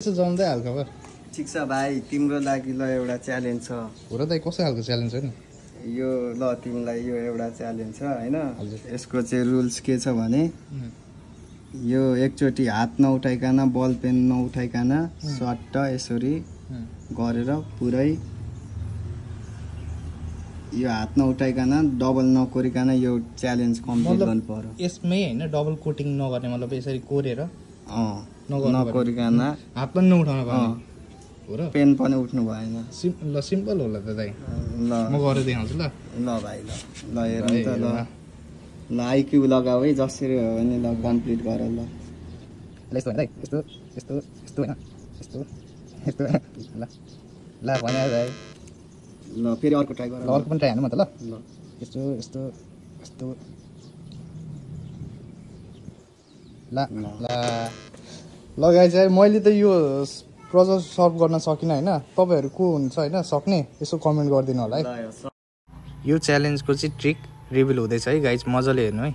जम्दै हालखबर ठिक छ भाइ तिम्रो लागि ल एउटा च्यालेन्ज छ हो र दाइ कस्तो खालको च्यालेन्ज हो नि यो ल तिमीलाई यो एउटा च्यालेन्ज छ हैन यसको चाहिँ रुल्स के छ भने यो एकचोटी हात नउठाइकन बल पेन नउठाइकन सट्ट यसरी गरेर पुरै यो हात नउठाइकन डबल नकोरिकन यो च्यालेन्ज कम्प्लिट गर्नु पर्यो यसमै हैन डबल कोटिङ नगर्ने मतलब यसरी कोरेर नकोरिकन हात पनि नउठाउन पर्ने हो र पेन पनि उठ्नु भएन ल सिम्पल होला त दाइ ल म गरेर देखाउँछु ल ल भाइ ल हेरौँ त ल ल आइक्यू लगाऊ है जसरी हो भने ल कम्प्लिट गर ल यस्तो दाइ यस्तो यस्तो यस्तो हैन यस्तो यस्तो ल ल भने दाइ ल फेरि अर्को ट्राई गर ल अर्को पनि ट्राई हान्नु म त ल ल यस्तो यस्तो यस्तो ल ल ल गाइज मैले त यो प्रोजेक्ट सल्भ गर्न सकिनँ हैन तपाईहरु को हुन्छ हैन सक्ने यसो कमेन्ट गरिदिनु होला है यो च्यालेन्जको चाहिँ ट्रिक रिभिल हुँदैछ है गाइज मजाले हेर्नु है